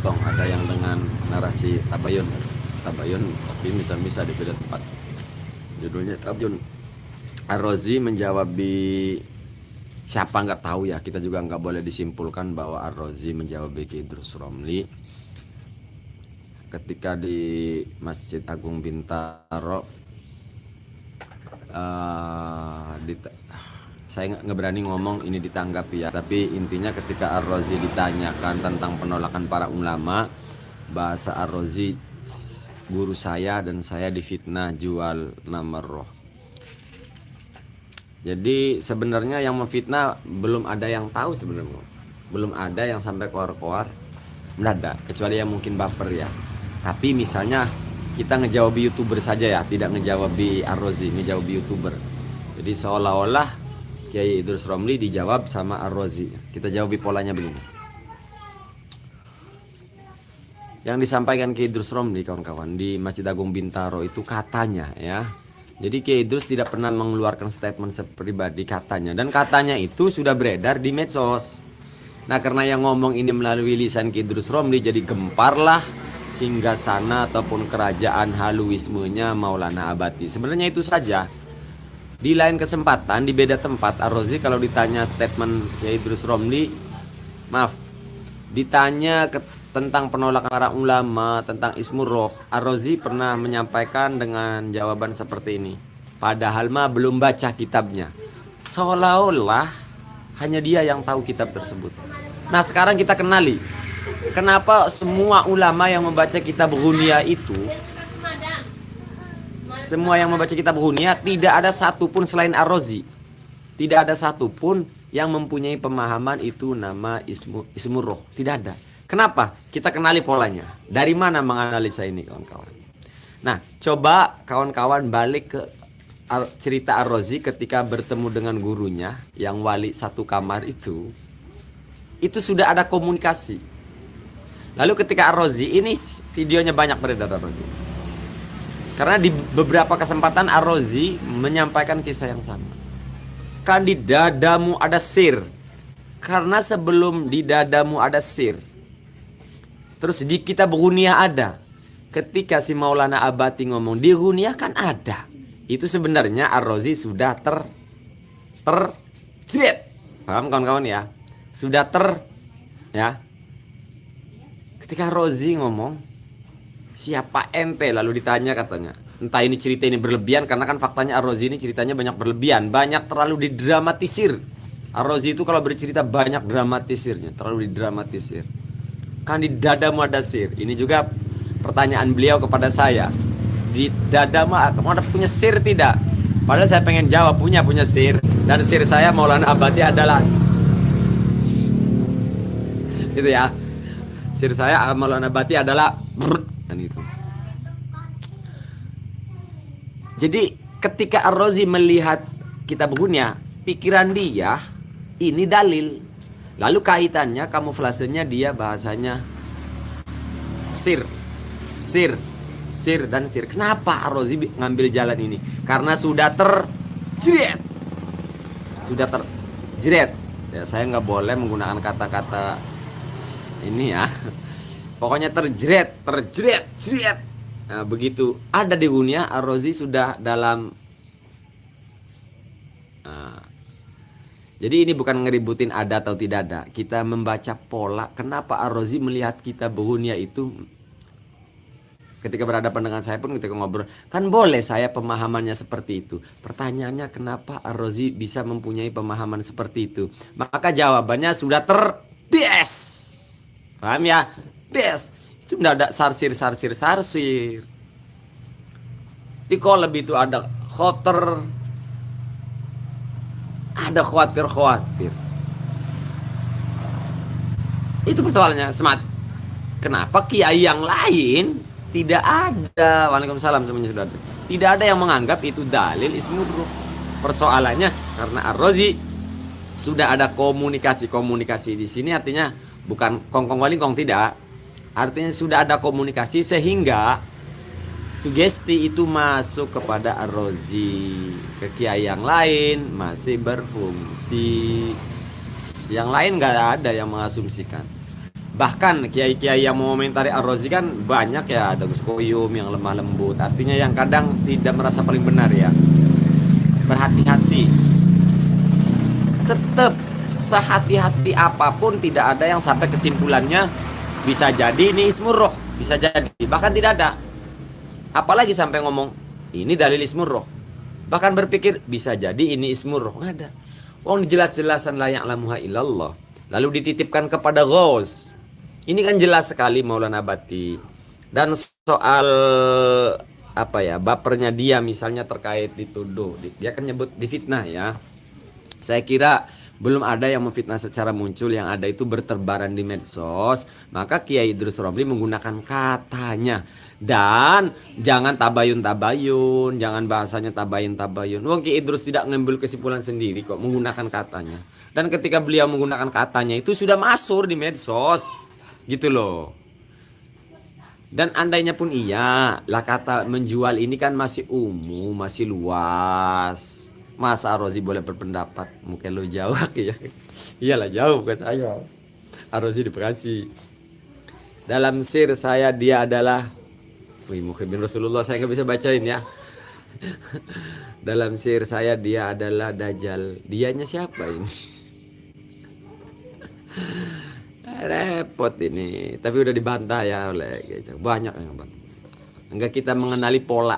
sepotong, ada yang dengan narasi tabayun tapi bisa di beda tempat. Judulnya tabayun. Ar-Razi menjawab siapa nggak tahu ya, kita juga nggak boleh disimpulkan bahwa Ar-Razi menjawab Ki Idrus Romli ketika di Masjid Agung Bintaro. Saya nggak berani ngomong ini ditanggapi ya, tapi intinya ketika Ar-Razi ditanyakan tentang penolakan para ulama, bahasa Ar-Razi, guru saya dan saya difitnah jual nama roh. Jadi sebenarnya yang memfitnah belum ada yang tahu, sebenarnya belum ada yang sampai keluar-keluar, nggak ada, kecuali yang mungkin baper ya. Tapi misalnya kita ngejawab YouTuber saja ya, tidak ngejawab Ar-Razi, ngejawab YouTuber. Jadi seolah-olah Kiai Idrus Romli dijawab sama Ar-Razi. Kita jawab polanya begini. Yang disampaikan Kiai Idrus Romli kawan-kawan di Masjid Agung Bintaro itu katanya ya. Jadi Kiai Idrus tidak pernah mengeluarkan statement pribadi katanya, dan katanya itu sudah beredar di medsos. Nah, karena yang ngomong ini melalui lisan Kiai Idrus Romli, jadi gemparlah singgasana ataupun kerajaan haluismenya Maulana Abati. Sebenarnya itu saja. Di lain kesempatan, di beda tempat, Ar-Razi kalau ditanya statement Kiai Idrus Romli, ditanya tentang penolakan para ulama, tentang Ismur Roh, Ar-Razi pernah menyampaikan dengan jawaban seperti ini. Padahal belum baca kitabnya. Seolah-olah hanya dia yang tahu kitab tersebut. Nah, sekarang kita kenali kenapa semua ulama yang membaca kitab Ghunia itu, semua yang membaca kitab Ghunia, tidak ada satupun selain Ar-Razi, tidak ada satupun yang mempunyai pemahaman itu nama Ismur Roh. Tidak ada. Kenapa? Kita kenali polanya. Dari mana menganalisa ini kawan-kawan? Nah, coba kawan-kawan balik ke cerita Ar-Razi ketika bertemu dengan gurunya yang wali satu kamar itu sudah ada komunikasi. Lalu ketika Ar-Razi, ini videonya banyak beredar Ar-Razi. Karena di beberapa kesempatan Ar-Razi menyampaikan kisah yang sama. Kan di dadamu ada sir. Karena sebelum di dadamu ada sir, terus di kitab Ghunia ada. Ketika si Maulana Abati ngomong di Ghunia kan ada. Itu sebenarnya Ar-Razi sudah terjret. Paham kawan-kawan ya? Sudah ya. Ketika Ar-Razi ngomong, siapa ente? Lalu ditanya katanya. Entah ini cerita ini berlebihan, karena kan faktanya Ar-Razi ini ceritanya banyak berlebihan, banyak terlalu didramatisir. Ar-Razi itu kalau bercerita banyak dramatisirnya, terlalu didramatisir. Kan di dadamu ada sir. Ini juga pertanyaan beliau kepada saya. Di dadamu kamu ada punya sir tidak? Padahal saya pengen jawab punya sir. Dan sir saya Maulana Abadi adalah itu ya. Sir saya Maulana Abadi adalah dan itu. Jadi ketika Ar-Razi melihat kitab Ghunia, pikiran dia ini dalil. Lalu kaitannya, kamuflasenya dia bahasanya sir dan sir. Kenapa Ar-Razi ngambil jalan ini? Karena sudah terjret. Ya, saya nggak boleh menggunakan kata-kata ini ya. Pokoknya terjret. Nah, begitu ada di Ghunia, Ar-Razi sudah dalam. Jadi ini bukan ngeributin ada atau tidak ada. Kita membaca pola. Kenapa Ar-Razi melihat kitab Ghunia itu ketika berhadapan dengan saya pun ketika ngobrol, kan boleh saya pemahamannya seperti itu. Pertanyaannya kenapa Ar-Razi bisa mempunyai pemahaman seperti itu? Maka jawabannya sudah terbias. Paham ya? Bias. Itu enggak ada sarsir. Di kolab itu ada khoter, ada khawatir. Itu persoalannya, Semat. Kenapa kiai yang lain tidak ada? Waalaikumsalam semuanya sudah ada. Tidak ada yang menganggap itu dalil Ismur Roh. Persoalannya karena Ar-Razi sudah ada komunikasi di sini, artinya bukan kongkong walingkong, tidak. Artinya sudah ada komunikasi sehingga sugesti itu masuk kepada Ar-Razi. Ke kiai yang lain masih berfungsi. Yang lain gak ada yang mengasumsikan. Bahkan kiai-kiai yang mengomentari Ar-Razi kan banyak ya, ada Gus Koyum yang lemah lembut, artinya yang kadang tidak merasa paling benar ya. Berhati-hati, tetap sehati-hati apapun tidak ada yang sampai kesimpulannya bisa jadi ini ismur roh, bisa jadi, bahkan tidak ada, apalagi sampai ngomong ini dalil ismur roh, bahkan berpikir bisa jadi ini ismur roh, nggak ada. Wong jelas-jelasan la ya'lamuha illallah, lalu dititipkan kepada Ghaus. Ini kan jelas sekali Maulana Bati. Dan soal apa ya, bapernya dia misalnya terkait dituduh, dia kan nyebut difitnah ya. Saya kira belum ada yang memfitnah secara muncul, yang ada itu berterbaran di medsos. Maka Kiai Idrus Romli menggunakan katanya. Dan jangan tabayun-tabayun, jangan bahasanya tabayun-tabayun. Wong Kiai Idrus tidak ngambil kesimpulan sendiri kok, menggunakan katanya. Dan ketika beliau menggunakan katanya itu sudah masyhur di medsos, gitu loh. Dan andainya pun iya, lah kata menjual ini kan masih umum, masih luas. Masa Ar-Razi boleh berpendapat? Mungkin lo jauh ya. Iyalah jauh ke saya. Ar-Razi di Bekasi. Dalam sir saya dia adalah Muhyiddin Rasulullah, saya nggak bisa bacain ya. Dalam sir saya dia adalah Dajjal. Dianya siapa ini? Repot ini. Tapi udah dibantah ya oleh banyak yang bantah. Enggak, kita mengenali pola,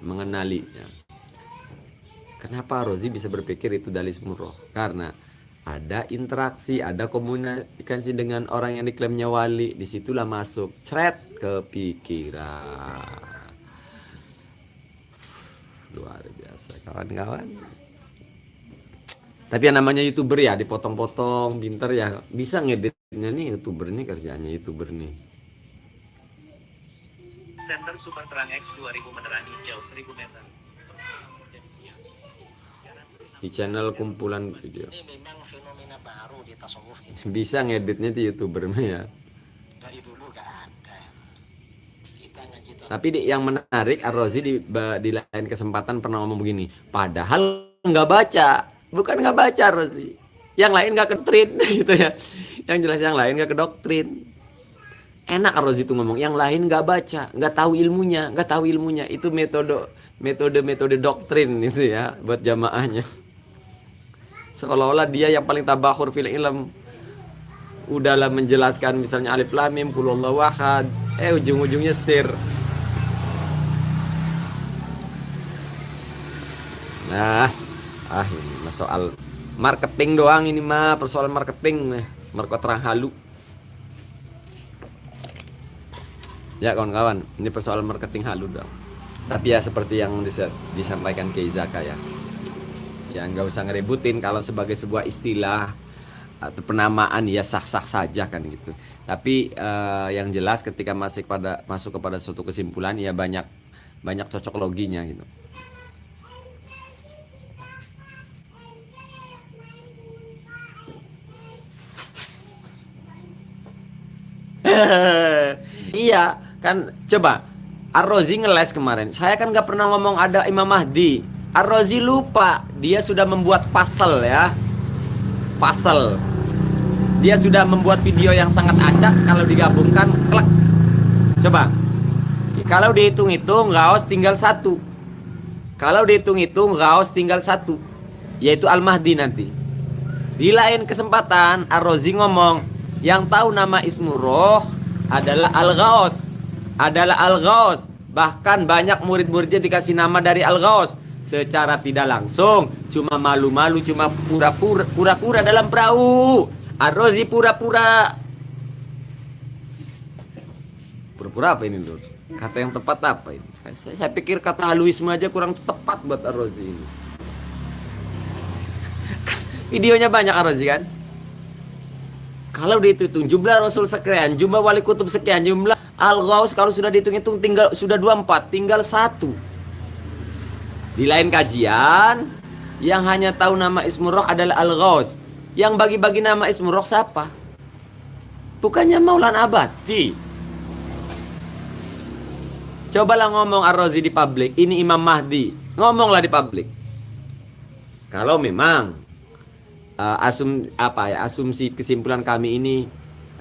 mengenalinya. Kenapa Rozi bisa berpikir itu dalil ismur roh? Karena ada interaksi, ada komunikasi dengan orang yang diklaimnya wali. Disitulah masuk cret ke pikiran. Luar biasa kawan-kawan. Tapi yang namanya YouTuber ya dipotong-potong, pinter ya, bisa ngeditnya nih. YouTuber nih kerjanya YouTuber nih. Center Super Terang X 2000 menerangi jauh 1000 meter. Di channel kumpulan video. Ini memang fenomena baru di tasawuf ini. Bisa ngeditnya di YouTuber mah ya. Dari dulu gak ada. Kita ngaji Tapi yang menarik, Ar-Razi di lain kesempatan pernah ngomong begini. Padahal nggak baca. Bukan nggak baca Rozi, yang lain nggak ke doktrin gitu ya. Yang jelas yang lain nggak ke doktrin. Enak Rozi itu ngomong, yang lain nggak baca, nggak tahu ilmunya, Itu metode doktrin itu ya buat jamaahnya. Seolah-olah dia yang paling tabakhur fil ilm. Udahlah menjelaskan misalnya alif lam mim qul huwallahu ahad, ujung-ujungnya sir. Nah, ini mah soal marketing doang, ini mah persoalan marketing nih, Marco terang halu. Ya kawan-kawan, ini persoalan marketing halu dong. Tapi ya seperti yang disampaikan Kiai Zaka ya. Ya nggak usah ngeributin, kalau sebagai sebuah istilah atau penamaan ya sah-sah saja kan gitu. Tapi yang jelas ketika masuk kepada suatu kesimpulan ya banyak cocok loginya gitu. Iya kan, coba Ar-Razi ngeles kemarin. Saya kan nggak pernah ngomong ada Imam Mahdi. Ar-Razi lupa, dia sudah membuat pasal ya. Pasal. Dia sudah membuat video yang sangat acak, kalau digabungkan klek. Coba. Kalau dihitung-hitung Ghaus tinggal satu. Yaitu Al-Mahdi nanti. Di lain kesempatan Ar-Razi ngomong, yang tahu nama Ismur Roh adalah Al-Ghaus. Bahkan banyak murid-muridnya dikasih nama dari Al-Ghaus secara tidak langsung, cuma malu-malu, cuma pura-pura dalam perahu. Ar-Razi pura-pura apa ini Lur? Kata yang tepat apa ini? Saya pikir kata haluisme aja kurang tepat buat Ar-Razi ini. Videonya banyak Ar-Razi kan? Kalau dihitung jumlah Rasul sekian, jumlah wali kutub sekian, jumlah Al-Ghaus kalau sudah dihitung-hitung sudah 24, tinggal 1. Di lain kajian, yang hanya tahu nama Ismur Roh adalah Al-Ghaus. Yang bagi-bagi nama Ismur Roh siapa? Bukannya Maulana Abati. Cobalah ngomong Ar-Razi di publik, ini Imam Mahdi. Ngomonglah di publik. Kalau memang asumsi kesimpulan kami ini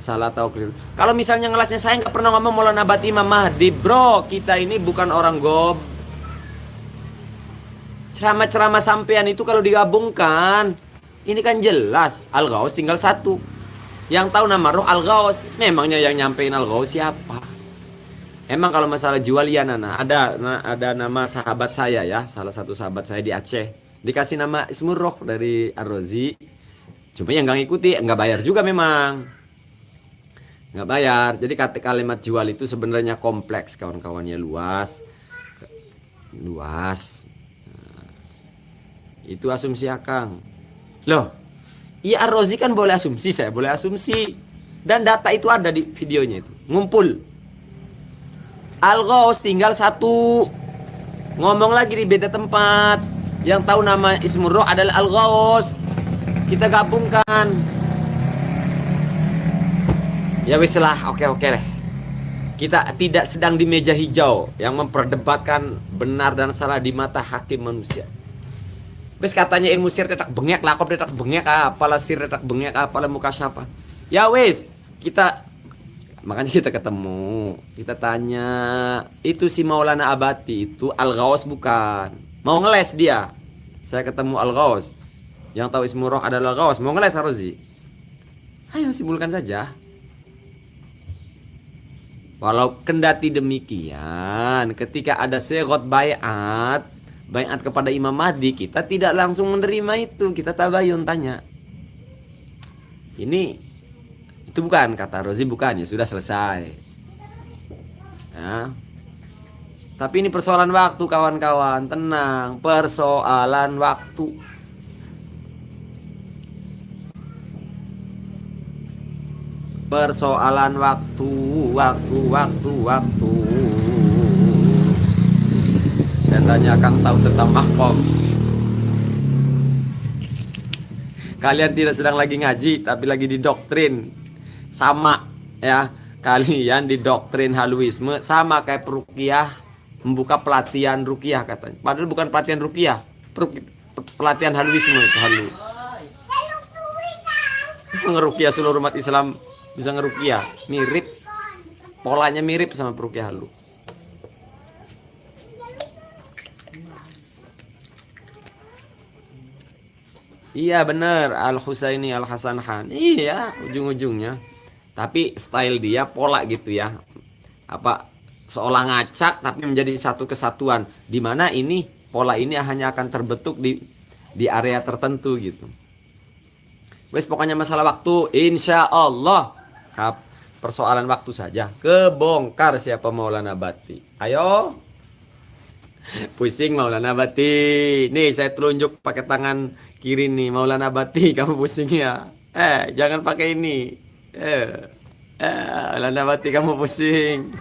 salah tahu keliru. Kalau misalnya ngelasnya saya nggak pernah ngomong Maulana Bati Imam Mahdi, bro. Kita ini bukan orang gob. Ceramah-ceramah sampean itu kalau digabungkan, ini kan jelas Al-Ghaus tinggal satu. Yang tahu nama roh Al-Ghaus. Memangnya yang nyampein Al-Ghaus siapa? Emang kalau masalah jual ya Nana, ada nama sahabat saya ya, salah satu sahabat saya di Aceh, dikasih nama Ismur Roh dari Ar-Razi. Cuma yang nggak ngikuti, nggak bayar juga memang. Nggak bayar. Jadi kalimat jual itu sebenarnya kompleks, kawan-kawannya, luas. Nah, itu asumsi Akang. Loh, iya Ar-Razi kan boleh asumsi, saya boleh asumsi. Dan data itu ada di videonya itu, ngumpul. Al-Ghaus tinggal satu. Ngomong lagi di beda tempat. Yang tahu nama Ismur Roh adalah Al-Ghaus. Kita gabungkan. Ya wis lah, oke deh. Kita tidak sedang di meja hijau yang memperdebatkan benar dan salah di mata hakim manusia. Wis katanya ilmu sir tetak bengek, lakop tetak bengek, apalah sir tetak bengek, apalah muka siapa. Ya wis, makanya kita ketemu, kita tanya, itu si Maulana Abati itu Al-Ghaus bukan? Mau ngeles dia. Saya ketemu Al-Ghaus. Yang tahu Ismur Roh adalah Al-Ghaus, mau ngeles Ar-Razi. Ayo simpulkan saja. Walau kendati demikian, ketika ada sighot bayat kepada Imam Mahdi, kita tidak langsung menerima itu, kita tabayun, tanya. Itu bukan, kata Rozi, bukan, ya sudah selesai. Ya. Tapi ini persoalan waktu, kawan-kawan, tenang, persoalan waktu. Persoalan waktu. Dan tanya Kang tahu tentang mahkom. Kalian tidak sedang lagi ngaji, tapi lagi didoktrin. Sama ya, kalian didoktrin haluisme sama kayak peruqyah, membuka pelatihan ruqyah katanya. Padahal bukan pelatihan ruqyah, pelatihan haluisme, halu. Ngeruqyah seluruh umat Islam bisa ngeruqyah, mirip, polanya mirip sama peruqyah halu. Iya bener, Al-Husaini Al-Hasan Khan. Iya, ujung-ujungnya. Tapi style dia pola gitu ya. Apa seolah ngacak tapi menjadi satu kesatuan. Di mana ini pola ini hanya akan terbentuk di area tertentu gitu. Wes pokoknya masalah waktu, insya Allah. Persoalan waktu saja. Kebongkar siapa Maulana Bati. Ayo. Pusing Maulana Bati. Nih saya telunjuk pakai tangan kiri nih, Maulana Bati, kamu pusing ya. Jangan pakai ini. Maulana Bati, kamu pusing.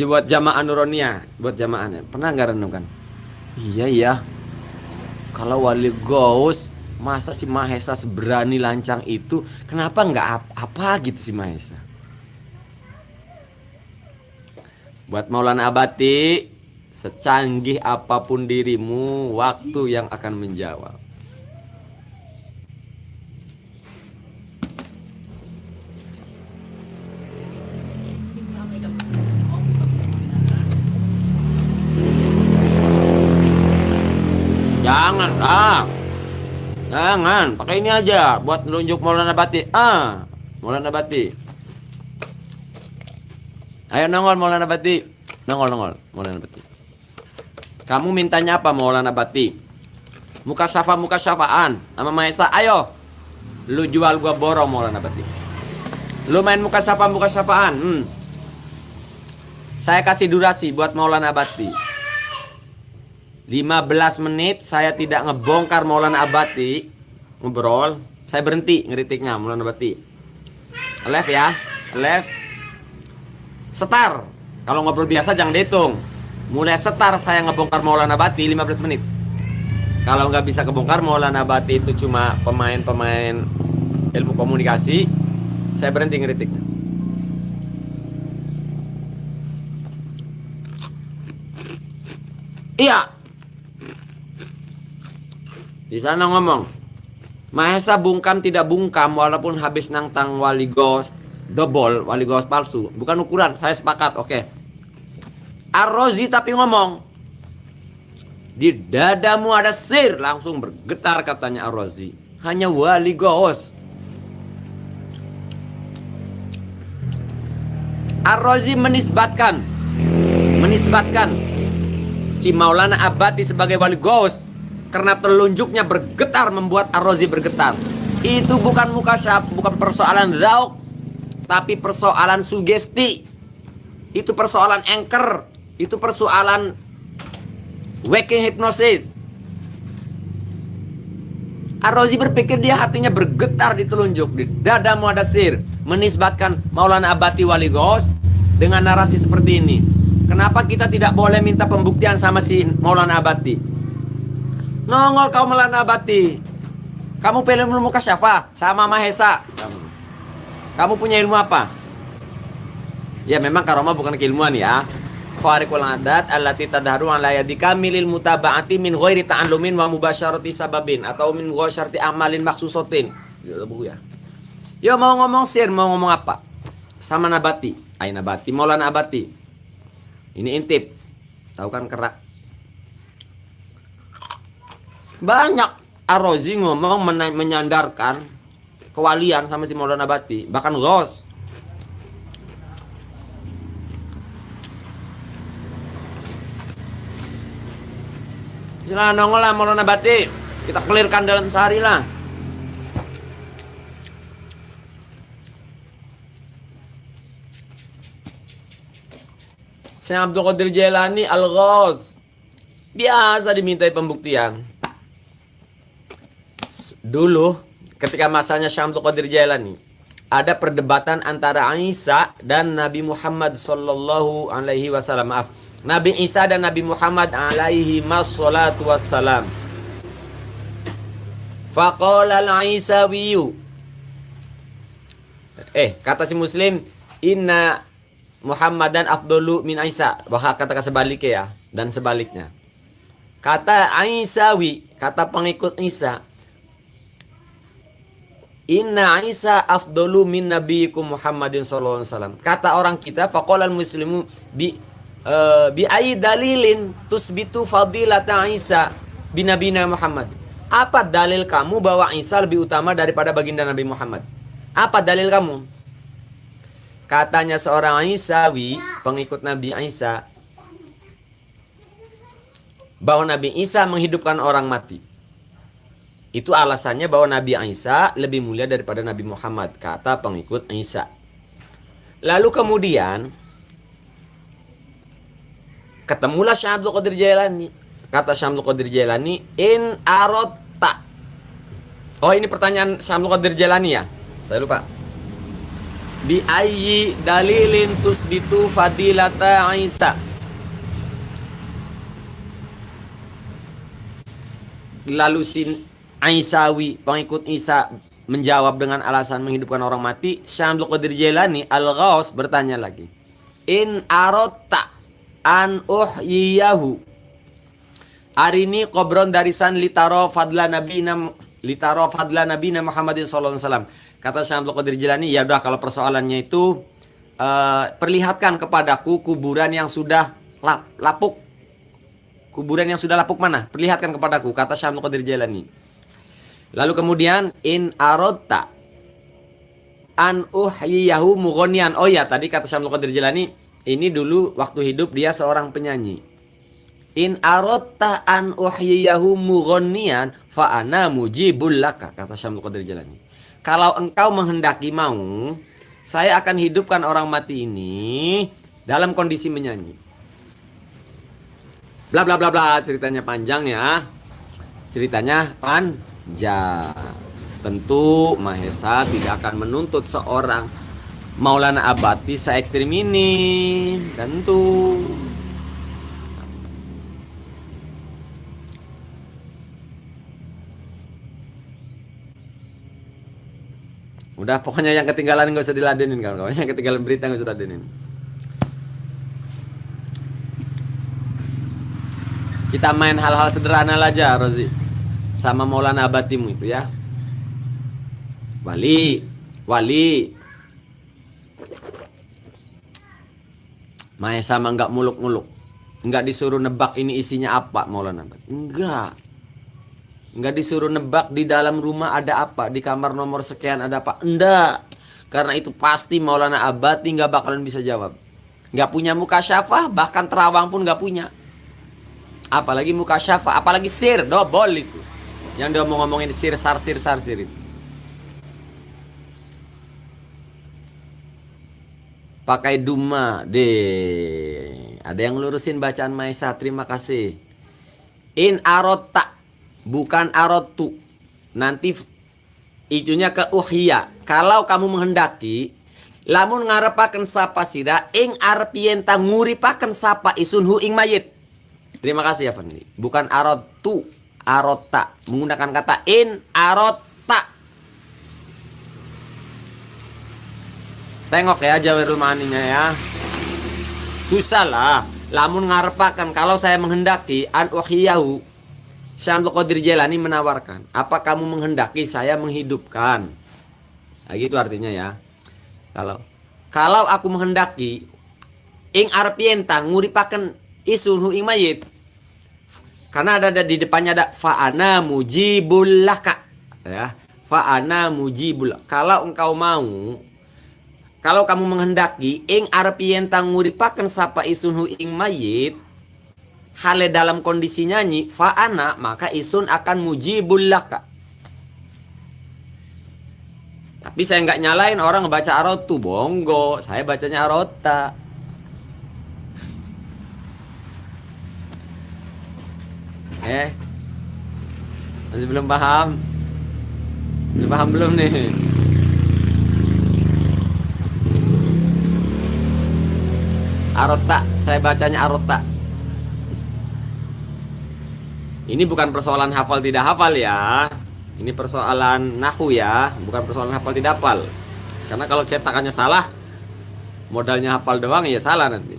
Buat jamaah Nuronia, buat jamaahnya. Pernah nggak renungkan? Iya. Kalau Wali Ghaus, masa si Mahesa seberani lancang itu? Kenapa nggak apa gitu si Mahesa? Buat Maulana Abati, secanggih apapun dirimu, waktu yang akan menjawab. Jangan, pakai ini aja buat nunjuk Maulana Bati. Maulana Bati. Ayo nongol Maulana Bati. Nongol Maulana Bati. Kamu mintanya apa Maulana Bati? Muka syafaan sama Mahesa. Ayo. Lu jual gua borong Maulana Bati. Lu main muka syafaan. Saya kasih durasi buat Maulana Bati. 15 menit saya tidak ngebongkar Maulana Abati ngobrol, saya berhenti ngeritiknya Maulana Abati. Left ya, left. Setar. Kalau ngobrol biasa jangan dihitung. Mulai setar saya ngebongkar Maulana Abati 15 menit. Kalau nggak bisa kebongkar Maulana Abati itu cuma pemain ilmu komunikasi, saya berhenti ngeritiknya. Iya. Di sana ngomong, Mahesa bungkam tidak bungkam walaupun habis nangtang wali gos double, wali gos palsu. Bukan ukuran, saya sepakat, oke. Ar-Razi tapi ngomong, di dadamu ada sir, langsung bergetar katanya Ar-Razi. Hanya wali gos. Ar-Razi menisbatkan si Maulana Abadi sebagai wali gos karena telunjuknya bergetar membuat Ar-Razi bergetar. Itu bukan mukasyaf, bukan persoalan zauk, tapi persoalan sugesti. Itu persoalan anchor, itu persoalan waking hypnosis. Ar-Razi berpikir dia hatinya bergetar ditelunjuk, di dadamu ada sir, menisbatkan Maulana Abadi wali gos dengan narasi seperti ini. Kenapa kita tidak boleh minta pembuktian sama si Maulana Abadi? Nongol kau Maulana Abadi, kamu pilih ilmu mukasyafah sama Mahesa. Kamu punya ilmu apa? Ya memang karomah bukan keilmuan ya. Khariqul adat allati tadharu ala yadi kamilil mutaba'ati min ghairi ta'allumin wa mubasyarati sababin atau min ghairi amalin maksusatin. Ya buku ya. Ya mau ngomong sir, mau ngomong apa? Sama Nabati. Ai Nabati, Maulana Abadi. Ini intip. Tahu kan kerak? Banyak Ar-Razi ngomong menyandarkan kewalian sama si Maulana Abadi, bahkan Ghaus. Jangan nongol lah Maulana Abadi, kita clearkan dalam sehari lah. Syekh Abdul Qadir Jailani Al-Ghaus biasa dimintai pembuktian. Dulu ketika masanya Syekh Abdul Qadir Jailani ada perdebatan antara Isa dan Nabi Muhammad sallallahu alaihi wasallam. Maaf, Nabi Isa dan Nabi Muhammad alaihi wassalatu wassalam. Faqala al-Isawiyu, kata si Muslim, inna Muhammadan afdalu min Isa. Bahkan kata sebaliknya ya, dan sebaliknya. Kata Aisawi, kata pengikut Isa, inna Isa afdalu min nabiyikum Muhammadin sallallahu alaihi wasallam. Kata orang kita, faqala al-muslimu bi ai dalilin tusbitu fadilata Isa bi nabiyina Muhammad. Apa dalil kamu bahwa Isa lebih utama daripada baginda Nabi Muhammad? Apa dalil kamu? Katanya seorang Aisawi, pengikut Nabi Isa, bahwa Nabi Isa menghidupkan orang mati. Itu alasannya bahwa Nabi Isa lebih mulia daripada Nabi Muhammad, kata pengikut Isa. Lalu kemudian ketemulah Syekh Abdul Qadir Jailani. Kata Syekh Abdul Qadir Jailani, in arotta. Oh, ini pertanyaan Syekh Abdul Qadir Jailani ya? Saya lupa. Bi ayyi dalilin tusbitu fadilata Isa. Lalu si Aisawi, pengikut Isa, menjawab dengan alasan menghidupkan orang mati. Syekh Abdul Qadir Jailani Al-Ghaus bertanya lagi, in arotta an uhyiyahu arini qabron darisan litaro fadla nabina Muhammadin sallallahu alaihi wasallam. Kata Syekh Abdul Qadir Jailani, ya udah kalau persoalannya itu perlihatkan kepadaku kuburan yang sudah lapuk. Kuburan yang sudah lapuk mana? Perlihatkan kepadaku, kata Syekh Abdul Qadir Jailani. Lalu kemudian in arotta an uhyiyahu mughniyan. Oh ya, tadi kata Syekh Abdul Qadir Jailani, ini dulu waktu hidup dia seorang penyanyi. In arotta an uhyiyahu mughniyan fa ana mujibul laka, kata Syekh Abdul Qadir Jailani. Kalau engkau menghendaki mau, saya akan hidupkan orang mati ini dalam kondisi menyanyi. Bla bla bla bla, ceritanya panjang ya. Ceritanya panjang. Tentu Mahesa tidak akan menuntut seorang Maulana Abadi se-ekstrim ini. Tentu. Udah, pokoknya yang ketinggalan gak usah diladenin kawan-kawan. Yang ketinggalan berita gak usah diladenin. Kita main hal-hal sederhana aja, Rozi, sama Maulana Abadimu itu ya. Wali. Maesa mah enggak muluk-muluk. Enggak disuruh nebak ini isinya apa Maulana Abati. Enggak disuruh nebak di dalam rumah ada apa, di kamar nomor sekian ada apa. Enggak. Karena itu pasti Maulana Abati enggak bakalan bisa jawab. Enggak punya mukasyafah, bahkan terawang pun enggak punya. Apalagi mukasyafah, apalagi sir, dobol itu. Yang dia ngomongin sir itu. Pakai duma deh. Ada yang lurusin bacaan Maesa, terima kasih. In arota, bukan arotu. Nanti itunya ke uhya. Kalau kamu menghendaki, lamun ngarepaken sapa sira ing arepien nguripaken sapa isunhu ing mayit. Terima kasih ya Fandi. Bukan arotu, arota. Menggunakan kata in arota. Tengok ya Jawahirul Ma'aninya ya. Susah lah. Lamun ngarepakan kalau saya menghendaki an wahiyahu. Syekh Abdul Qadir Jailani menawarkan, apa kamu menghendaki saya menghidupkan? Nah, gitu artinya ya. Kalau aku menghendaki ing arpienta nguripaken isunhu ing mayit. Karena ada di depannya ada fa'ana mujibul laka. Ya, fa'ana mujibul. Kalau engkau mau, kalau kamu menghendaki ing arep yen nguripaken sapa isunhu ing mayit hale dalam kondisi nyanyi fa'ana, maka isun akan mujibul laka. Tapi saya nggak nyalain orang baca arotu, bonggo, saya bacanya arota. Masih belum paham? Belum paham belum nih? Arota, saya bacanya arota. Ini bukan persoalan hafal tidak hafal ya. Ini persoalan nahu ya, bukan persoalan hafal tidak hafal. Karena kalau cetakannya salah, modalnya hafal doang ya salah nanti.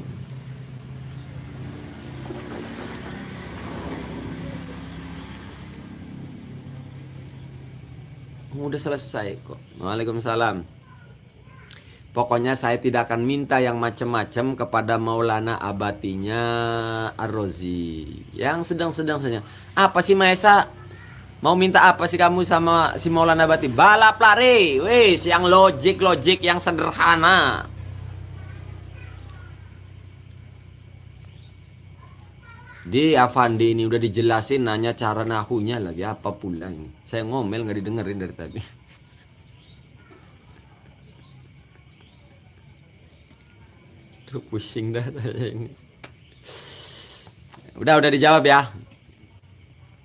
Udah selesai kok. Waalaikumsalam. Pokoknya saya tidak akan minta yang macam-macam kepada Maulana Abatinya Ar-Razi. Yang sedang-sedang saja. Apa sih Maesa? Mau minta apa sih kamu sama si Maulana Abati? Balap lari. Wis, yang logik yang sederhana. Di Avandi ini udah dijelasin, nanya cara nahunya lagi apa pula ini. Saya ngomel nggak didengerin dari tadi. Tuh pusing dah saya ini. Udah dijawab ya.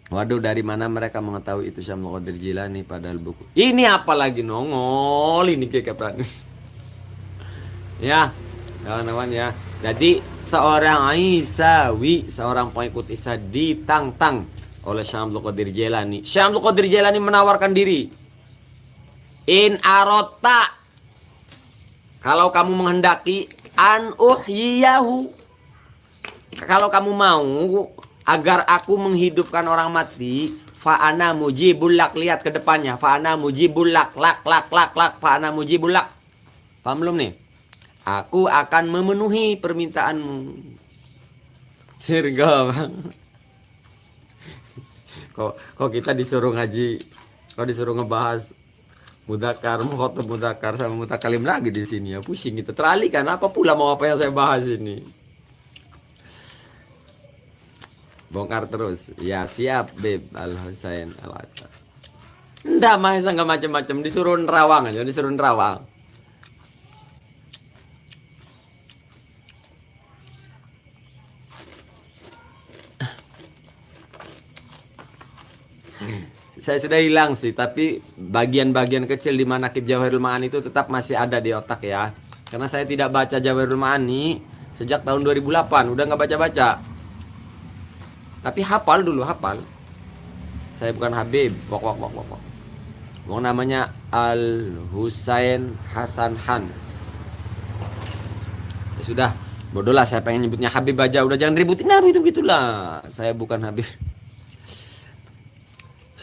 Waduh, dari mana mereka mengetahui itu Syekh Abdul Qadir Jilani padahal buku. Ini apa lagi nongol ini kayak ya, kawan-kawan ya. Jadi seorang Aisawi, seorang pengikut Isa ditantang oleh Syekh Abdul Qadir Jailani. Syekh Abdul Qadir Jailani menawarkan diri. In arota, kalau kamu menghendaki an uhyiyahu, kalau kamu mau agar aku menghidupkan orang mati, fa'ana mujibul lak, lihat ke depannya, fa'ana mujibul lak, fa'ana mujibul lak. Paham belum nih? Aku akan memenuhi permintaanmu. Sirga. Kok kita disuruh ngaji, kok disuruh ngebahas mudakar, mukhotob mudakar sama mutakalim lagi di sini ya, pusing kita. Teralihkan apa pula mau apa yang saya bahas ini. Bongkar terus. Ya siap, Beb Al-Husain Al-Asad. Nggak Maesa nggak macam-macam, disuruh nerawang aja, disuruh nerawang. Saya sudah hilang sih, tapi bagian-bagian kecil di manaqib Jawahirul Ma'ani itu tetap masih ada di otak ya. Karena saya tidak baca Jawahirul Ma'ani sejak tahun 2008, udah nggak baca-baca. Tapi hafal dulu, hafal. Saya bukan Habib, Wong namanya Al-Husain Hasan Han. Ya sudah, bodoh lah, saya pengen nyebutnya Habib aja, udah jangan ributin lah itu gitulah. Saya bukan Habib.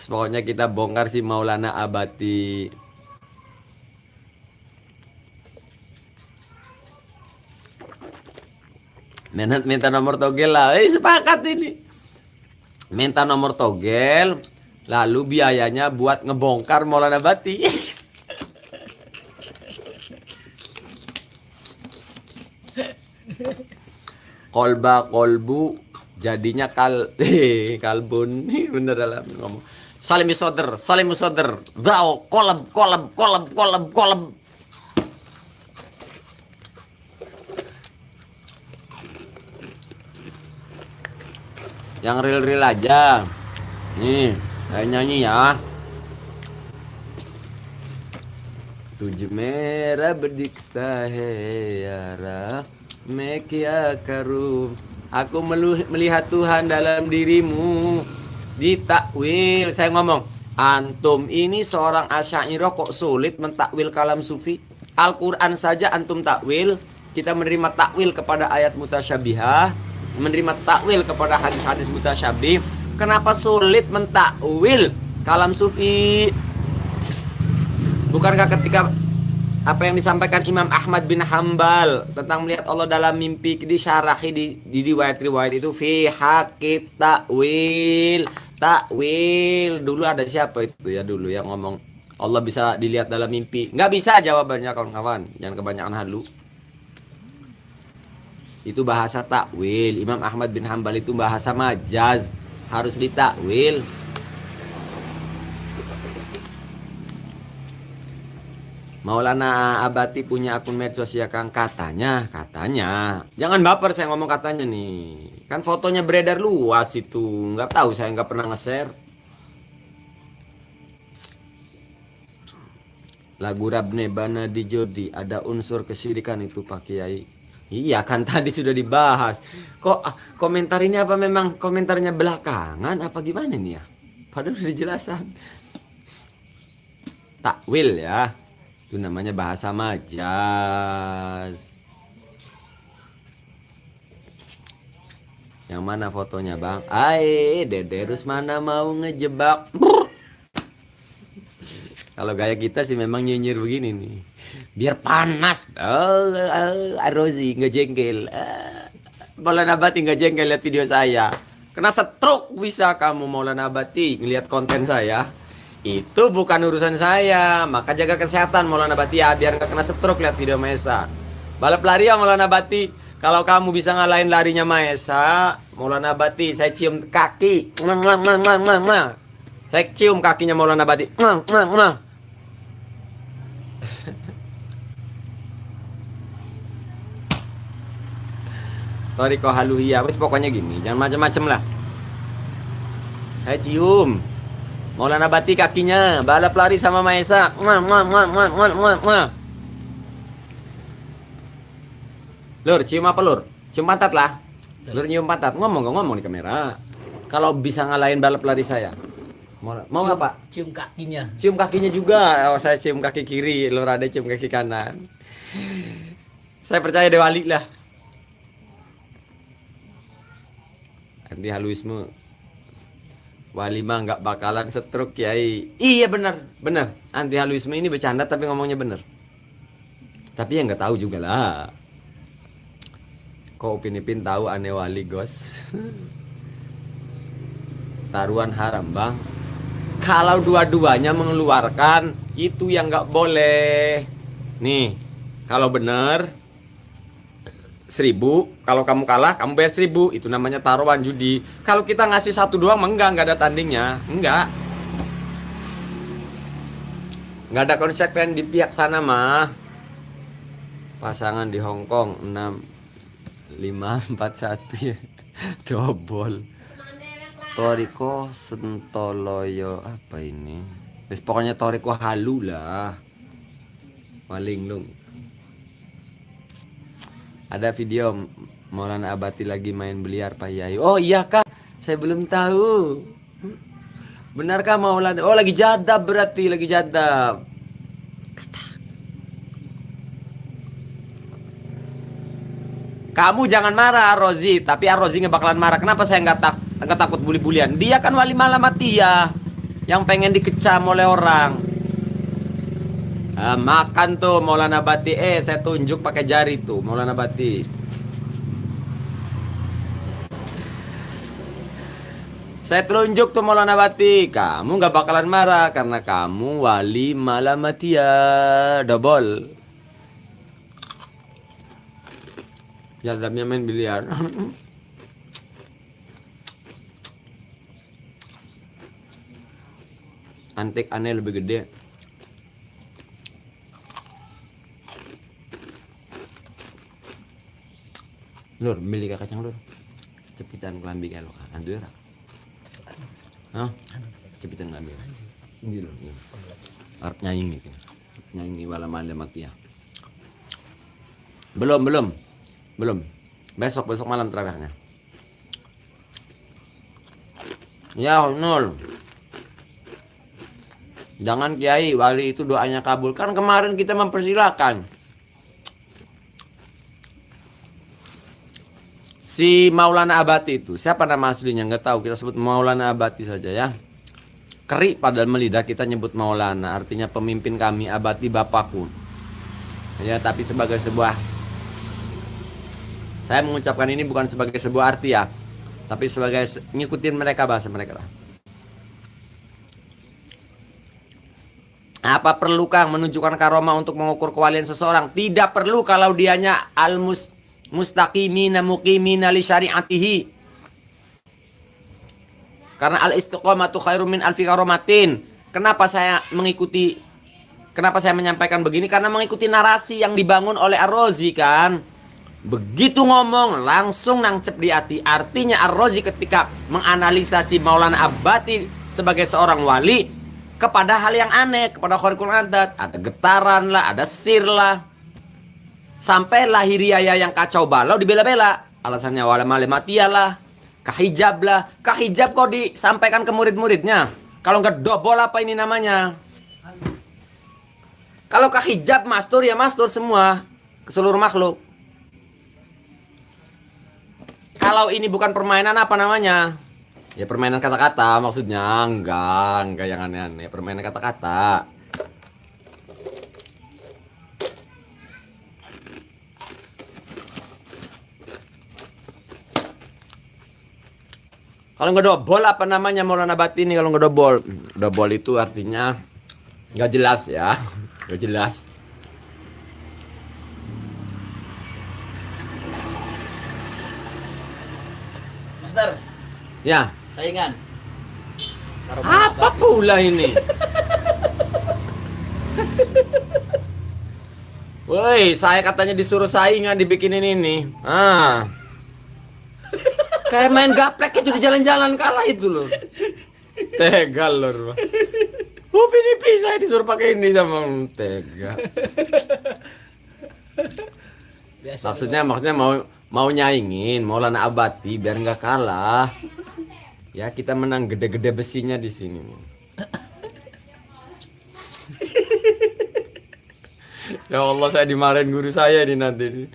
Pokoknya kita bongkar si Maulana Abati Minta nomor togel lah. Sepakat ini. Minta nomor togel, lalu biayanya buat ngebongkar Maulana Bati. Kolba kolbu jadinya kalbun. Bener dalam ngomong. Salim soder. Bro, kolab. Yang real aja. Nih, saya nyanyi ya. Tujuh merah berdikta heyara mekia karum. Aku melihat Tuhan dalam dirimu. Ditakwil. Saya ngomong, antum ini seorang asy'ariyah kok sulit mentakwil kalam sufi? Al-Quran saja antum takwil. Kita menerima takwil kepada ayat mutasyabihah, menerima takwil kepada hadis-hadis mutasyabih. Kenapa sulit mentakwil kalam sufi? Bukankah ketika apa yang disampaikan Imam Ahmad bin Hambal tentang melihat Allah dalam mimpi disyarahi di riwayat-riwayat itu fi haqqit takwil. Dulu ada siapa itu ya dulu yang ngomong Allah bisa dilihat dalam mimpi? Nggak bisa jawabannya kawan-kawan, jangan kebanyakan halu. Itu bahasa takwil. Imam Ahmad bin Hambal itu bahasa majaz, harus ditakwil. Maulana Abati punya akun medsos ya Kang, katanya. Jangan baper saya ngomong katanya nih. Kan fotonya beredar luas itu. Nggak tahu, saya nggak pernah nge-share. Lagu Rabne Bana di Jodi ada unsur kesyirikan itu Pak Kiai. Iya kan tadi sudah dibahas. Kok komentar ini apa memang komentarnya belakangan apa gimana nih ya? Padahal sudah dijelasan. Takwil ya. Itu namanya bahasa majaz. Yang mana fotonya Bang? Dederus mana mau ngejebak. Kalau gaya kita sih memang nyinyir begini nih. Biar panas. Rozi nggak jengkel. Maulana Abati nggak jengkel lihat video saya. Kena stroke bisa kamu Maulana Abati ngelihat konten saya. Itu bukan urusan saya. Maka jaga kesehatan Maulana Abati ya, biar nggak kena stroke lihat video Maesa. Balap lari ya Maulana Abati. Kalau kamu bisa ngalahin larinya Maesa, Maulana Abati saya cium kaki. Saya cium kakinya Maulana Abati. Toriko haluhiyah, wis pokoknya gini, jangan macam-macam lah. Saya cium Maulana Abati kakinya, balap lari sama Maesa. Lur, cium apa lur? Cium pantat lah. Lur nyium pantat, ngomong di kamera. Kalau bisa ngalahin balap lari saya. Mau apa? Cium kakinya. Cium kakinya juga. Oh, saya cium kaki kiri, lur ada cium kaki kanan. Saya percaya Dewali lah. Anti haluisme. Wali mah nggak bakalan stroke Kiai. Iya benar. Anti haluisme ini bercanda tapi ngomongnya benar. Tapi yang nggak tahu juga lah. Kok Upin Ipin tahu aneh wali gos. Taruhan haram Bang. Kalau dua-duanya mengeluarkan itu yang nggak boleh. Nih, kalau benar 1.000, kalau kamu kalah kamu bayar 1.000, itu namanya taruhan judi. Kalau kita ngasih satu doang enggak ada tandingnya, enggak ada konsekuensi di pihak sana mah. Pasangan di Hongkong 6541 ya. Dobol. Toriko Sentoloyo apa ini? Wis pokoknya Toriko halu lah. Walinglung. Ada video Maulana Abati lagi main biliar Pak Yai. Oh iya Kak, saya belum tahu. Benarkah Maulana? Oh lagi jadab berarti, lagi jadab. Kamu jangan marah Rozi, tapi Rozi nggak bakalan marah. Kenapa saya nggak takut bully-bulian? Dia kan wali malamatiyah yang pengen dikecam oleh orang. Makan tuh Maulana Abati. Saya tunjuk pakai jari tuh Maulana Abati. Saya telunjuk tuh Maulana Bati. Kamu gak bakalan marah karena kamu wali Malamatia. Double. Ya dalamnya main biliar. Antek aneh lebih gede. Lur, beli kacang lur. Cepitan kelambi kalau andu ya. Hah? Cepitan kelambi. Ini lur. Arep nyanyi gitu. Nyanyi wala Malamatia. Belum. Besok malam terakhirnya. Ya, nol. Jangan kiai wali itu doanya kabul. Kan kemarin kita mempersilahkan si Maulana Abati itu. Siapa nama aslinya nggak tahu. Kita sebut Maulana Abati saja ya. Keri padahal melidah kita nyebut Maulana. Artinya pemimpin kami, Abati bapakku. Ya, tapi sebagai sebuah, saya mengucapkan ini bukan sebagai sebuah arti ya, tapi sebagai ngikutin mereka, bahasa mereka lah. Apa perlu Kang menunjukkan karomah untuk mengukur kewalian seseorang? Tidak perlu kalau dianya al-mustaqimina muqimina li syari'atihi. Karena al-istiqomatu khairum min alfi karomatin. Kenapa saya menyampaikan begini? Karena mengikuti narasi yang dibangun oleh Ar-Razi kan. Begitu ngomong langsung nangcep di hati. Artinya Ar-Razi ketika menganalisa si Maulana Abati sebagai seorang wali kepada hal yang aneh, kepada khariqul adat, ada getaran lah, ada sir lah, sampai lahiriah yang kacau balau dibela-bela. Alasannya wala Malamatia lah, kahijab lah. Kahijab kok disampaikan ke murid-muridnya? Kalau nggak dobol apa ini namanya? Kalau kahijab mastur ya mastur semua ke seluruh makhluk. Kalau ini bukan permainan apa namanya? Ya permainan kata-kata maksudnya. Enggak yang aneh-aneh. Permainan kata-kata. Kalau nggak dobol apa namanya Maulana Bati ini? Kalau nggak dobol, dobol itu artinya nggak jelas ya, nggak jelas. Master, Ya, saingan. apa pula ini? Woi, saya katanya disuruh saingan dibikinin ini. Kayak main gaplek itu di jalan-jalan kalah itu loh. Tegal loh. Pipi saya disuruh pakai ini sama tega. Maksudnya mau nyaingin Maulana Abati biar nggak kalah. Ya kita menang gede-gede besinya di sini. Ya Allah, saya dimarahin guru saya ini nanti.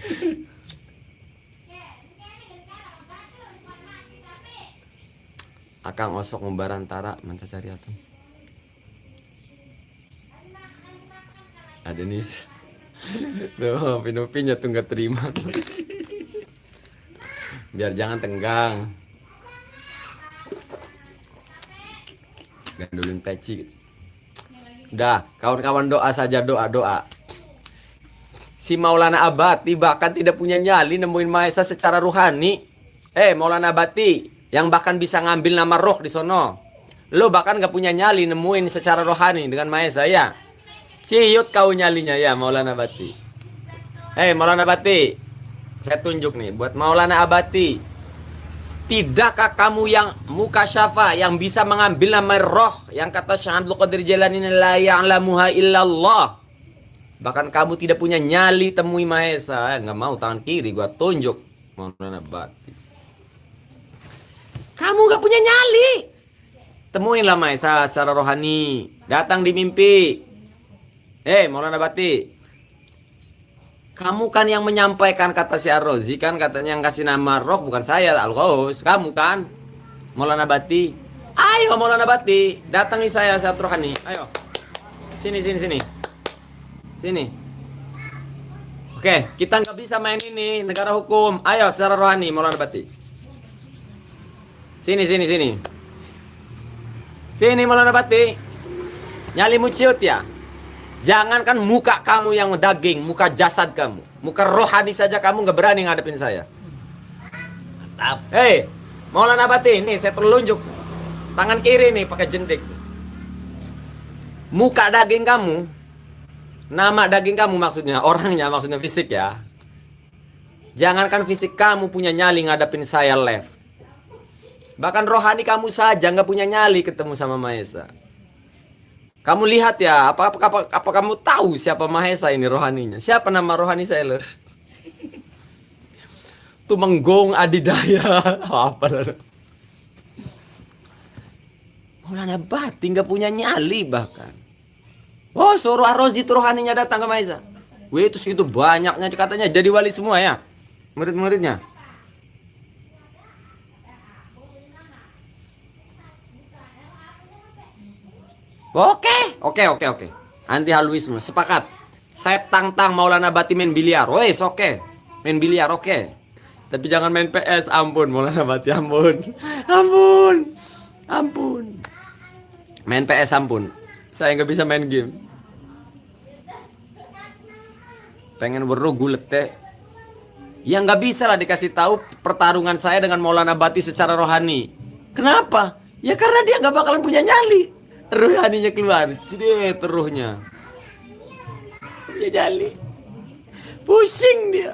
Akang osok membarantara mantap cari atom. Ada nih. Tuh, pinopinya tuh nggak terima. Biar jangan tenggang. Gandulin peci. Udah, kawan-kawan doa saja, doa. Si Maulana Abati bahkan tidak punya nyali nemuin Maesa secara ruhani. Maulana Abati yang bahkan bisa ngambil nama roh di sono. Lo bahkan gak punya nyali nemuin secara rohani dengan Maesa ya. Ciut kau nyalinya ya Maulana Abati. Maulana Abati, saya tunjuk nih buat Maulana Abati. Tidakkah kamu yang mukasyafa yang bisa mengambil nama roh yang kata Syekh Abdul Qadir Jailani la ya'lamuha illallah. Bahkan kamu tidak punya nyali temui Maesa. Nggak mau tangan kiri gua tunjuk Maulana Abati. Kamu nggak punya nyali. Temuinlah Maesa secara rohani. Datang di mimpi. Maulana Abati. Kamu kan yang menyampaikan kata si Ar-Razi kan, katanya yang kasih nama roh bukan saya Al-Ghaus. Kamu kan Maulana Abati. Ayo Maulana Abati, datangi saya saat rohani. Ayo. Sini. Sini. Oke, kita nggak bisa main ini negara hukum. Ayo secara rohani Maulana Abati. Sini. Sini Maulana Bati. Nyalimu ciut ya. Jangankan muka kamu yang daging, muka jasad kamu, muka rohani saja kamu nggak berani ngadepin saya. Mantap. Hei, Maulana Bati, nih saya telunjuk tangan kiri nih pakai jentik. Muka daging kamu, nama daging kamu maksudnya, orangnya maksudnya fisik ya. Jangankan fisik kamu punya nyali ngadepin saya left. Bahkan rohani kamu saja nggak punya nyali ketemu sama Mahesa. Kamu lihat ya, apa kamu tahu siapa Mahesa ini rohaninya? Siapa nama rohani saya, Lur? Tumenggong Adidaya. Apa lah? Maulana Bati nggak punya nyali bahkan. Oh, suruh Arrozi itu rohaninya datang ke Mahesa. Wih, itu segitu banyaknya katanya jadi wali semua ya, murid-muridnya. Oke. Anti haluisme, sepakat. Saya tantang Maulana Bati main biliar. Wes, oke. Main biliar, oke. Tapi jangan main PS, ampun Maulana Bati, ampun. Ampun. Main PS, ampun. Saya nggak bisa main game. Pengen weruh gulet teh. Ya nggak bisa lah dikasih tahu pertarungan saya dengan Maulana Bati secara rohani. Kenapa? Ya karena dia nggak bakalan punya nyali. Rohaninya keluar, jadi teruhnya. Dia nyali. Pusing dia.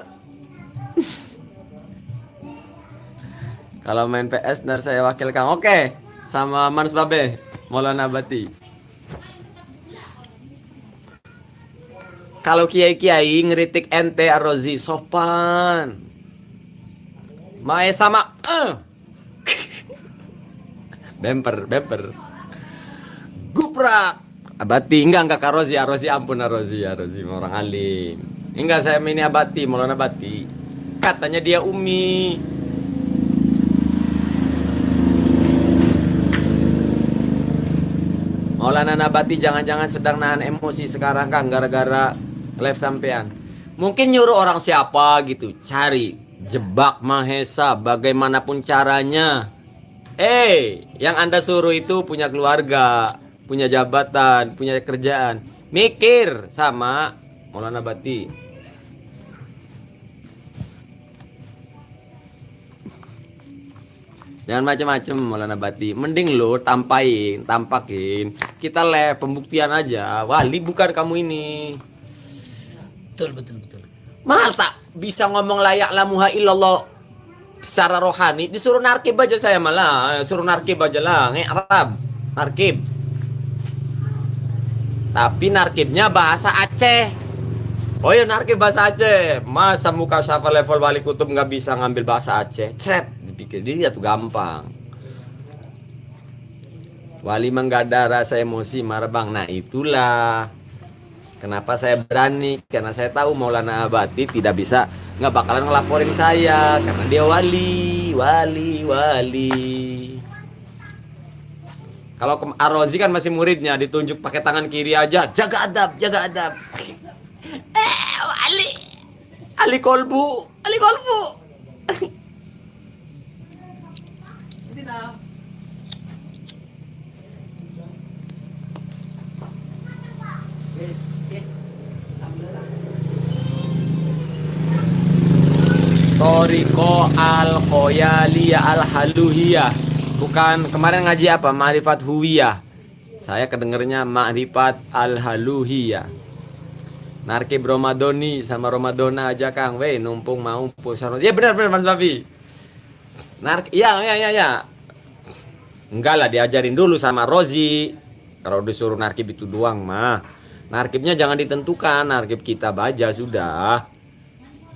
Kalau main PS ntar saya wakil Kang. Oke, sama Mans Babe, Maulana Bati. Kalau kiai-kiai ngeritik ente Arrozi sopan. Mae sama bemper. Guprak. Abati enggak Arrozi ampun Arrozi orang alim. Enggak saya ini Abati, Maulana Bati. Katanya dia Umi. Maulana Nabati jangan-jangan sedang nahan emosi sekarang Kang gara-gara live sampean. Mungkin nyuruh orang siapa gitu, cari jebak Mahesa bagaimanapun caranya. Yang Anda suruh itu punya keluarga, punya jabatan, punya kerjaan. Mikir sama Maulana Bati. Jangan macam-macam Maulana Bati. Mending lo tampakin. Kita pembuktian aja. Wali bukan kamu ini. Betul. Mal tak bisa ngomong layak lamuha illallah secara rohani. Disuruh narkib aja saya malah. Suruh narkib aja lah. Arab. Narkib. Tapi narkibnya bahasa Aceh. Oh ya narkib bahasa Aceh. Masa muka syafa level wali kutub nggak bisa ngambil bahasa Aceh? Cret. Dipikir dia tuh gampang. Wali menggada rasa emosi marah bang. Nah itulah kenapa saya berani. Karena saya tahu Maulana Bati tidak bisa, nggak bakalan ngelaporin saya. Karena dia wali. Kalau Arrozi kan masih muridnya, ditunjuk pakai tangan kiri aja. Jaga adab. Ali kolbu. Toriko al-khoyaliyah al-haluhiyah. Bukan kemarin ngaji apa? Ma'rifat huwiyah. Saya kedengernya ma'rifat al-haluhiyah. Narkib Romadoni sama Romadona aja Kang. Weh numpung mau pusat. Ya benar Mas Babi. Ya. Enggak lah diajarin dulu sama Rozi. Kalau disuruh narkib itu doang mah. Narkibnya jangan ditentukan, narkib kita baca sudah.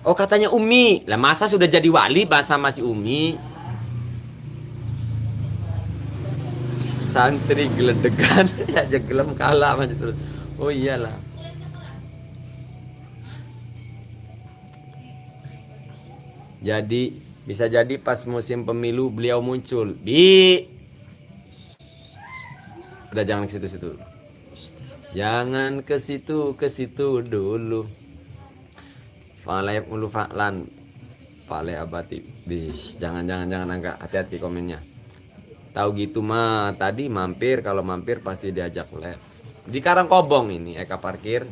Oh katanya Umi. Lah masa sudah jadi wali bahasa masih Umi. Santri geledegan ya gelem kalah masih terus. Oh iyalah. Jadi bisa jadi pas musim pemilu beliau muncul. Udah jangan ke situ-situ. Jangan ke situ dulu. Falai ulu fa'lan. Falai abati. Jangan angkat, hati-hati komennya. Tahu gitu mah tadi mampir, kalau mampir pasti diajak live. Di Karangkobong ini Eka parkir.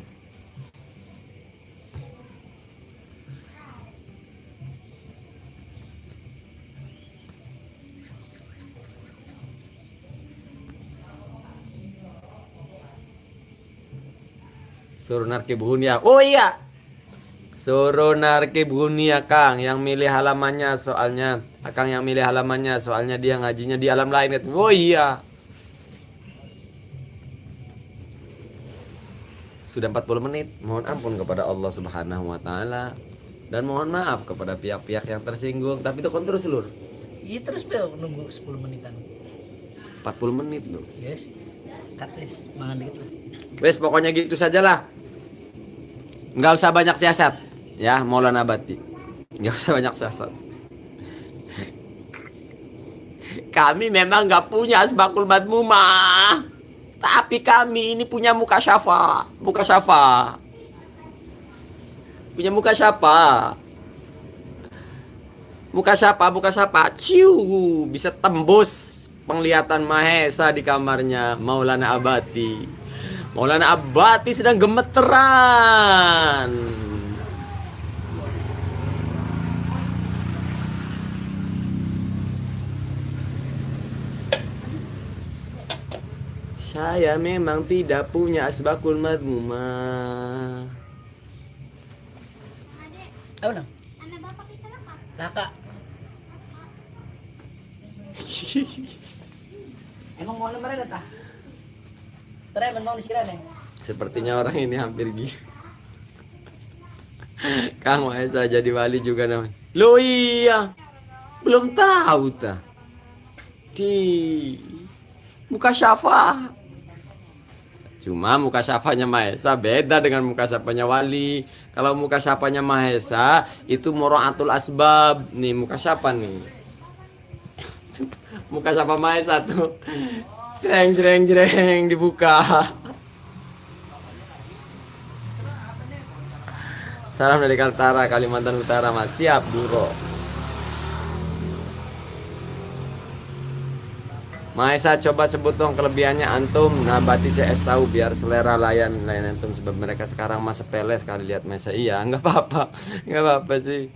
Suruh narkib Hunia. Oh iya. Suruh narkib Hunia Kang yang milih halamannya soalnya. Akang yang milih halamannya soalnya dia ngajinya di alam lain. Oh iya. Sudah 40 menit. Mohon ampun kepada Allah Subhanahu wa taala dan mohon maaf kepada pihak-pihak yang tersinggung. Tapi itu kon terus lur. Iya terus bel nunggu 10 menitan. 40 menit loh. Yes. Kates, mangan dikit lah. Wes pokoknya gitu sajalah. Nggak usah banyak siasat ya Maulana Abati. Nggak usah banyak siasat. Kami memang nggak punya asbakul madmumah, tapi kami ini punya muka syafa. Muka syafa. Punya muka syafa. Muka syafa. Ciu, bisa tembus penglihatan Mahesa di kamarnya Maulana Abati. Maulana Abati sedang gemeteran. Saya memang tidak punya asbakul madmumah. Ayo nang. Laka. Emang mau mereka tah? Terakhir mau disiran nih. Sepertinya orang ini hampir gila. Kang Mahesa jadi wali juga namanya. Loh iya. Belum tahu ta. Di muka syafa. Cuma muka syafanya Mahesa beda dengan muka syafanya wali. Kalau muka syafanya Mahesa itu muraatul asbab. Nih muka syafa nih. Muka syafa Mahesa tuh. Jreng dibuka. Salam dari Kaltara, Kalimantan Utara, Mas. Siap, Buro. Mahesa coba sebut dong kelebihannya antum. Nah, Bati CS tahu biar selera layan antum sebab mereka sekarang mah sepele sekali lihat Mahesa. Iya, enggak apa-apa. Enggak apa-apa sih.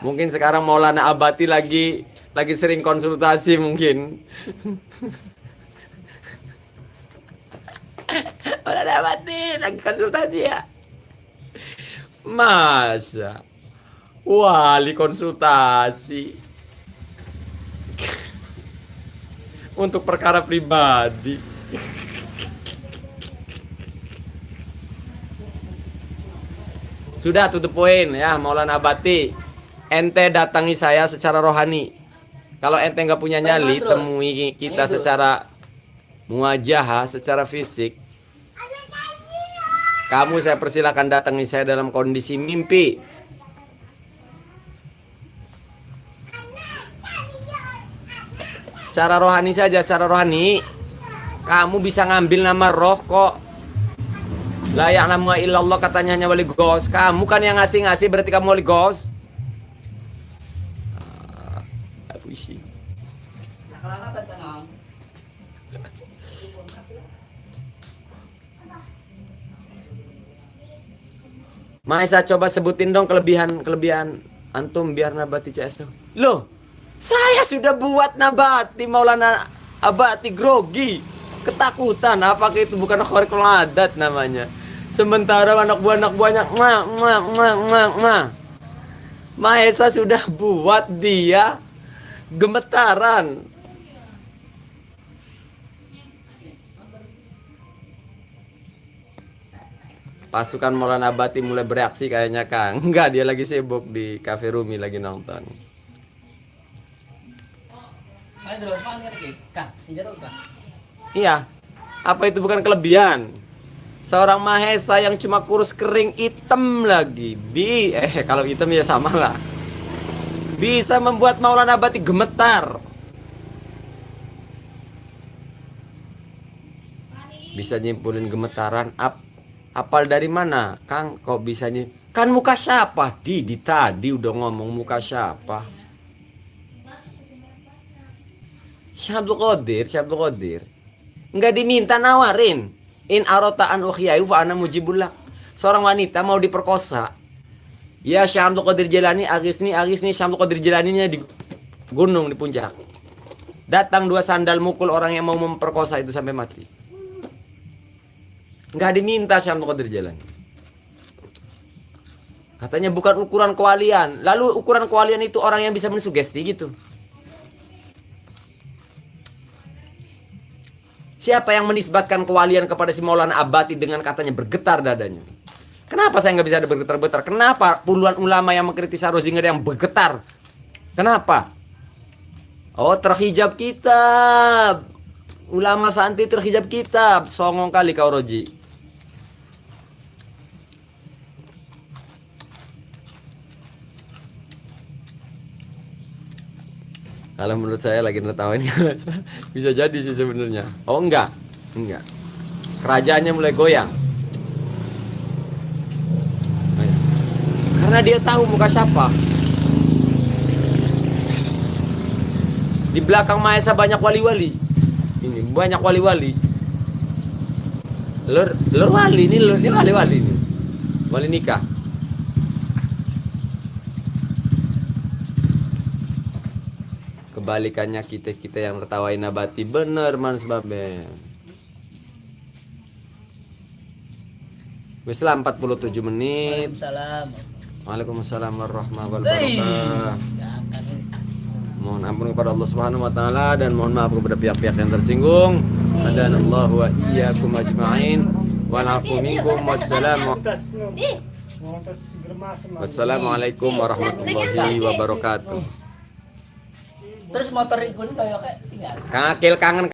Mungkin sekarang Maulana Abati lagi sering konsultasi mungkin. Maulana Abati lagi konsultasi ya. Masa wali konsultasi untuk perkara pribadi. Sudah tutup poin ya Maulana Abati. Ente datangi saya secara rohani. Kalau ente nggak punya nyali, temui kita secara muajahah, secara fisik. Kamu saya persilakan datangi saya dalam kondisi mimpi. Secara rohani saja, secara rohani. Kamu bisa ngambil nama roh kok. La ya'lamu illallah katanya hanya wali gos. Kamu kan yang ngasih berarti kamu wali gos. Puisi. Mahesa coba sebutin dong kelebihan antum biar Nabati CS tuh. Loh, saya sudah buat Nabati Maulana Abati grogi. Ketakutan, apakah itu bukan khariqul adat namanya? Sementara anak buahnya Mahesa sudah buat dia gemetaran. Pasukan Maulana Abati mulai bereaksi kayaknya Kang. Enggak, dia lagi sibuk di Cafe Rumi lagi nonton. Iya. Apa itu bukan kelebihan? Seorang Mahesa yang cuma kurus kering hitam lagi. Kalau hitam ya sama lah. Bisa membuat Maulana Abati gemetar. Bisa nyimpulin gemetaran. Apal dari mana? Kang kok bisa Kan muka siapa? Didi tadi udah ngomong muka siapa? Syekh Abdul Qadir. Enggak diminta nawarin. In arota an ukhyayu fa ana mujibullah. Seorang wanita mau diperkosa. Ya Syekh Abdul Qadir Jilani, agisni Syekh Abdul Qadir Jilaninya di gunung di puncak. Datang 2 sandal mukul orang yang mau memperkosa itu sampai mati. Enggak diminta Syekh Abdul Qadir Jilani. Katanya bukan ukuran kewalian. Lalu ukuran kewalian itu orang yang bisa mensugesti gitu. Siapa yang menisbatkan kewalian kepada si Maulana Abati dengan katanya bergetar dadanya? Kenapa saya nggak bisa ada bergetar-getar? Kenapa puluhan ulama yang mengkritis Ar-Razi nggak ada yang bergetar? Kenapa? Oh, terhijab kitab. Ulama santi terhijab kitab. Songong kali kau Roji. Kalau menurut saya lagi nertawain bisa jadi sih sebenarnya. Oh enggak. Kerajaannya mulai goyang. Karena dia tahu muka siapa. Di belakang Maesa banyak wali-wali. Ini banyak wali-wali. Lur wali ini wali-wali ini. Wali nikah. Kebalikannya kita yang tertawain Abati bener man sebabnya. Islam 47 menit. Waalaikumsalam. Waalaikumsalam warahmatullahi wabarakatuh. Mohon ampun kepada Allah Subhanahu wa taala dan mohon maaf kepada pihak-pihak yang tersinggung. Hadanallahu wa iyyakum ajma'in. Wal 'afwu minkum wassalamualaikum warahmatullahi wabarakatuh. Terus motor ikut kayak tinggal. Kang Akil kangen